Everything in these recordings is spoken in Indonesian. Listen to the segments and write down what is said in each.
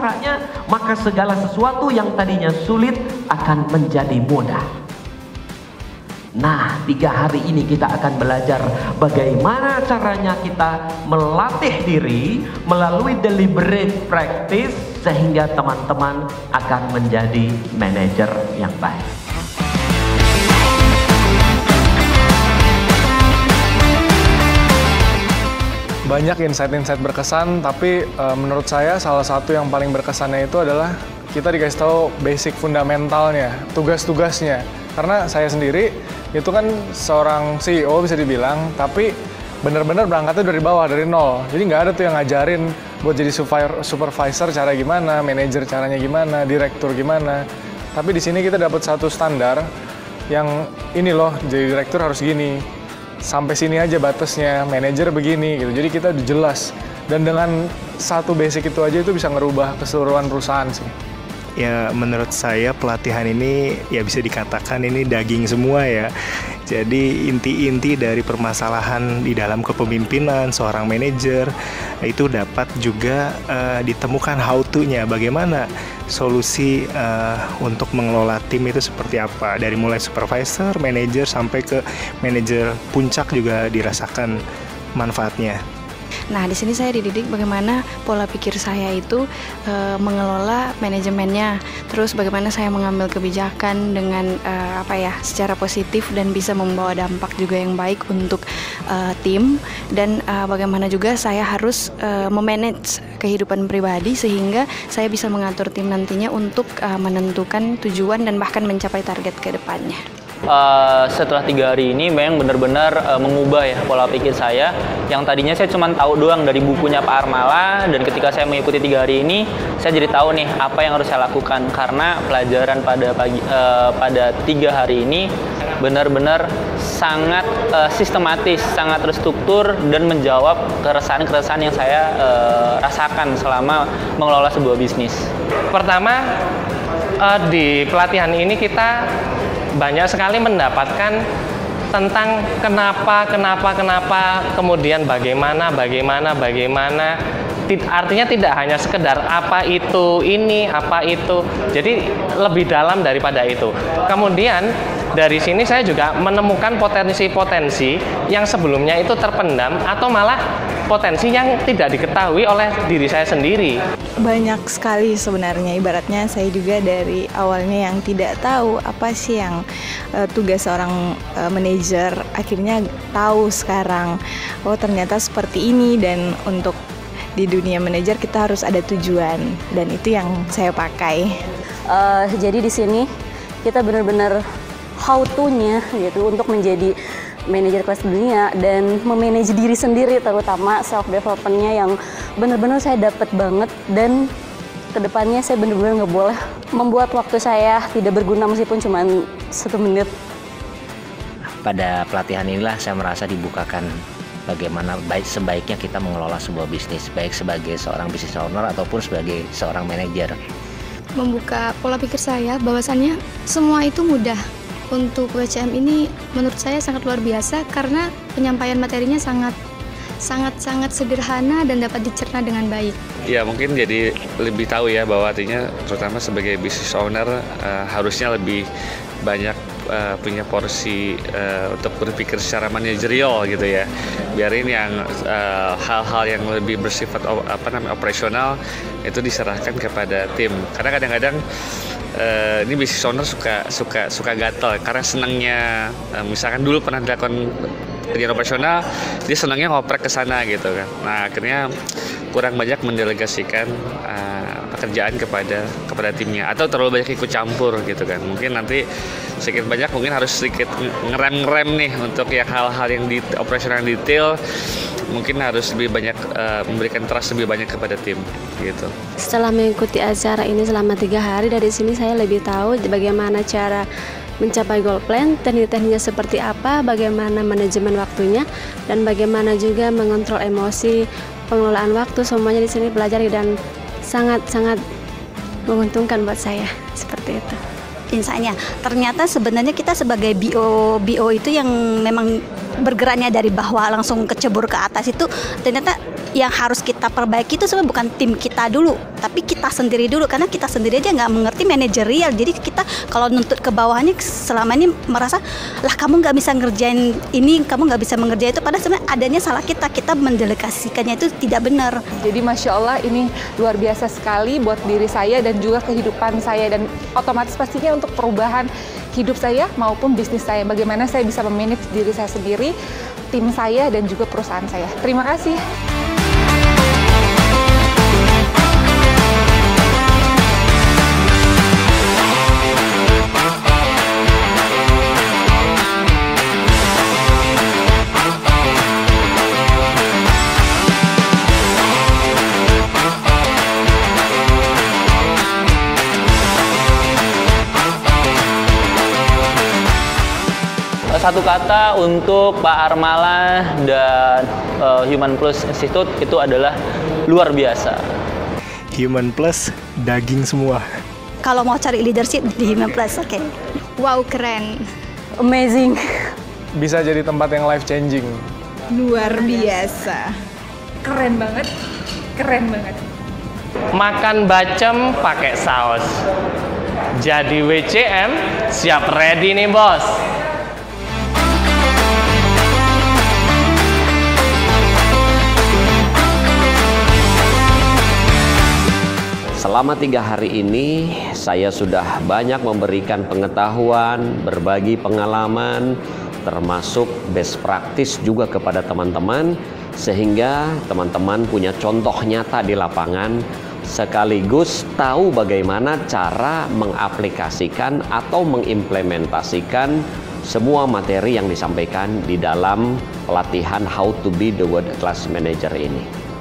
caranya, maka segala sesuatu yang tadinya sulit akan menjadi mudah. Nah, 3 hari ini kita akan belajar bagaimana caranya kita melatih diri melalui deliberate practice sehingga teman-teman akan menjadi manajer yang baik. Banyak insight-insight berkesan, tapi menurut saya salah satu yang paling berkesannya itu adalah kita dikasih tahu basic fundamentalnya, tugas-tugasnya. Karena saya sendiri itu kan seorang CEO bisa dibilang, tapi benar-benar berangkatnya dari bawah, dari nol. Jadi nggak ada tuh yang ngajarin buat jadi supervisor cara gimana, manajer caranya gimana, direktur gimana. Tapi di sini kita dapat satu standar yang ini loh, jadi direktur harus gini. Sampai sini aja batasnya, manajer begini gitu. Jadi kita udah jelas. Dan dengan satu basic itu aja itu bisa ngerubah keseluruhan perusahaan sih. Ya menurut saya pelatihan ini ya bisa dikatakan ini daging semua ya. Jadi inti-inti dari permasalahan di dalam kepemimpinan seorang manajer itu dapat juga ditemukan how to-nya, bagaimana solusi untuk mengelola tim itu seperti apa. Dari mulai supervisor, manajer sampai ke manajer puncak juga dirasakan manfaatnya. Nah, di sini saya dididik bagaimana pola pikir saya itu mengelola manajemennya, terus bagaimana saya mengambil kebijakan dengan secara positif dan bisa membawa dampak juga yang baik untuk tim, dan bagaimana juga saya harus memanage kehidupan pribadi sehingga saya bisa mengatur tim nantinya untuk menentukan tujuan dan bahkan mencapai target ke depannya. Setelah 3 hari ini memang benar-benar mengubah ya pola pikir saya. Yang tadinya saya cuma tahu doang dari bukunya Pak Armala, dan ketika saya mengikuti 3 hari ini saya jadi tahu nih apa yang harus saya lakukan, karena pelajaran pada 3 hari ini benar-benar sangat sistematis, sangat terstruktur dan menjawab keresahan-keresahan yang saya rasakan selama mengelola sebuah bisnis. Pertama, di pelatihan ini kita banyak sekali mendapatkan tentang kenapa, kemudian bagaimana. Artinya tidak hanya sekedar apa itu ini, apa itu. Jadi lebih dalam daripada itu. Kemudian dari sini saya juga menemukan potensi-potensi yang sebelumnya itu terpendam atau malah potensi yang tidak diketahui oleh diri saya sendiri. Banyak sekali sebenarnya, ibaratnya saya juga dari awalnya yang tidak tahu apa sih yang tugas seorang manajer, akhirnya tahu sekarang, oh ternyata seperti ini, dan untuk di dunia manajer kita harus ada tujuan, dan itu yang saya pakai. Jadi di sini kita benar-benar how to-nya gitu untuk menjadi manajer kelas dunia dan memanage diri sendiri, terutama self development-nya yang benar-benar saya dapat banget, dan kedepannya saya benar-benar nggak boleh membuat waktu saya tidak berguna meskipun cuma 1 menit. Pada pelatihan inilah saya merasa dibukakan bagaimana sebaiknya kita mengelola sebuah bisnis, baik sebagai seorang business owner ataupun sebagai seorang manajer. Membuka pola pikir saya bahwasannya semua itu mudah. Untuk WCM ini menurut saya sangat luar biasa karena penyampaian materinya sangat sederhana dan dapat dicerna dengan baik. Ya mungkin jadi lebih tahu ya bahwa artinya terutama sebagai business owner harusnya lebih banyak punya porsi untuk berpikir secara manajerial gitu ya. Biarin yang hal-hal yang lebih bersifat operasional itu diserahkan kepada tim. Karena kadang-kadang ini business owner suka gatel karena senangnya misalkan dulu pernah dilakukan kerjaan operasional, dia senangnya ngoprek ke sana gitu kan. Nah akhirnya kurang banyak mendelegasikan pekerjaan kepada timnya, atau terlalu banyak ikut campur gitu kan. Mungkin nanti sedikit banyak mungkin harus sedikit ngerem nih untuk yang hal-hal yang di operasional detail, mungkin harus lebih banyak memberikan trust lebih banyak kepada tim gitu. Setelah mengikuti acara ini selama 3 hari, dari sini saya lebih tahu bagaimana cara mencapai goal plan, teknik-tekniknya seperti apa, bagaimana manajemen waktunya, dan bagaimana juga mengontrol emosi, pengelolaan waktu. Semuanya di sini belajar dan sangat-sangat menguntungkan buat saya seperti itu. Insightnya, ternyata sebenarnya kita sebagai BO itu yang memang bergeraknya dari bawah langsung kecebur ke atas itu ternyata yang harus kita perbaiki itu sebenarnya bukan tim kita dulu, tapi kita sendiri dulu, karena kita sendiri aja nggak mengerti manajerial. Jadi kita kalau nuntut ke bawahnya selama ini merasa lah kamu nggak bisa ngerjain ini, kamu nggak bisa mengerjain itu, padahal sebenarnya adanya salah kita mendelegasikannya itu tidak benar. Jadi Masya Allah ini luar biasa sekali buat diri saya dan juga kehidupan saya, dan otomatis pastinya untuk perubahan hidup saya maupun bisnis saya. Bagaimana saya bisa memanage diri saya sendiri, tim saya, dan juga perusahaan saya. Terima kasih. Satu kata untuk Pak Armala dan Human Plus Institute itu adalah luar biasa. Human Plus daging semua. Kalau mau cari leadership di Human Plus, oke. Wow, keren. Amazing. Bisa jadi tempat yang life changing. Luar biasa. Keren banget. Keren banget. Makan bacem pakai saus. Jadi WCM siap ready nih bos. Selama 3 hari ini saya sudah banyak memberikan pengetahuan, berbagi pengalaman, termasuk best practice juga kepada teman-teman, sehingga teman-teman punya contoh nyata di lapangan, sekaligus tahu bagaimana cara mengaplikasikan atau mengimplementasikan semua materi yang disampaikan di dalam pelatihan How to be the World Class Manager ini.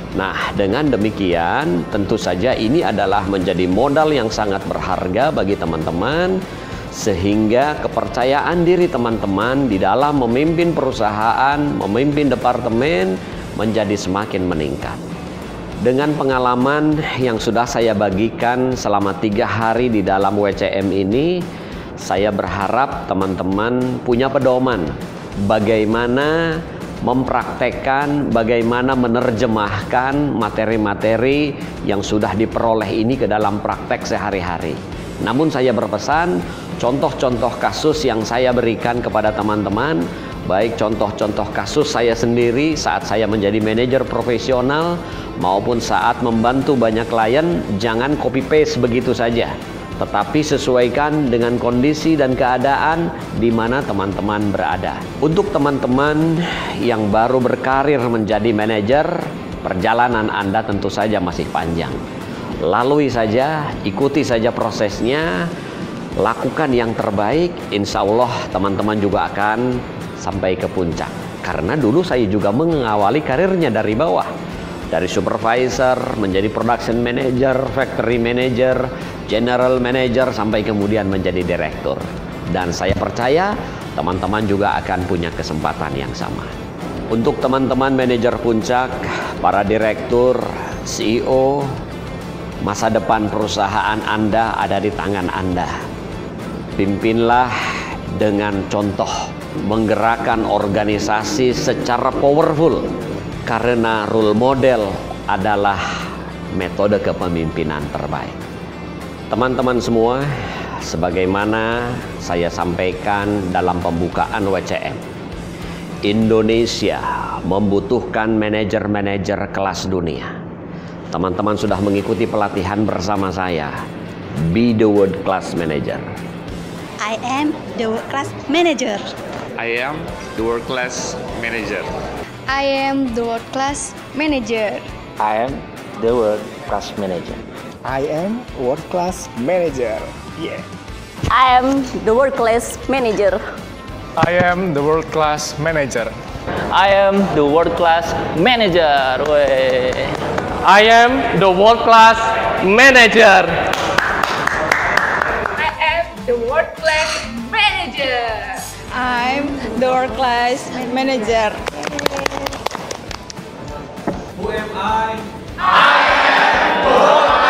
Nah, dengan demikian tentu saja ini adalah menjadi modal yang sangat berharga bagi teman-teman, sehingga kepercayaan diri teman-teman di dalam memimpin perusahaan, memimpin departemen menjadi semakin meningkat. Dengan pengalaman yang sudah saya bagikan selama 3 hari di dalam WCM ini, saya berharap teman-teman punya pedoman bagaimana mempraktekkan, bagaimana menerjemahkan materi-materi yang sudah diperoleh ini ke dalam praktek sehari-hari. Namun saya berpesan, contoh-contoh kasus yang saya berikan kepada teman-teman, baik contoh-contoh kasus saya sendiri saat saya menjadi manajer profesional maupun saat membantu banyak klien, jangan copy paste begitu saja, tetapi sesuaikan dengan kondisi dan keadaan di mana teman-teman berada. Untuk teman-teman yang baru berkarir menjadi manajer, perjalanan Anda tentu saja masih panjang. Lalui saja, ikuti saja prosesnya, lakukan yang terbaik, insya Allah teman-teman juga akan sampai ke puncak. Karena dulu saya juga mengawali karirnya dari bawah. Dari supervisor menjadi production manager, factory manager, general manager, sampai kemudian menjadi direktur. Dan saya percaya teman-teman juga akan punya kesempatan yang sama. Untuk teman-teman manajer puncak, para direktur, CEO, masa depan perusahaan Anda ada di tangan Anda. Pimpinlah dengan contoh, menggerakkan organisasi secara powerful. Karena role model adalah metode kepemimpinan terbaik. Teman-teman semua, sebagaimana saya sampaikan dalam pembukaan WCM, Indonesia membutuhkan manajer-manajer kelas dunia. Teman-teman sudah mengikuti pelatihan bersama saya, Be the World Class Manager. I am the World Class Manager. I am the World Class Manager. I am the World Class Manager. I am the World Class Manager. I am World Class Manager. Yeah. I am the World Class Manager. I am the World Class Manager. I am the World Class Manager. Wey. I am the World Class Manager. I am the World Class Manager. I'm the World Class Manager. Who am I? I am the World Class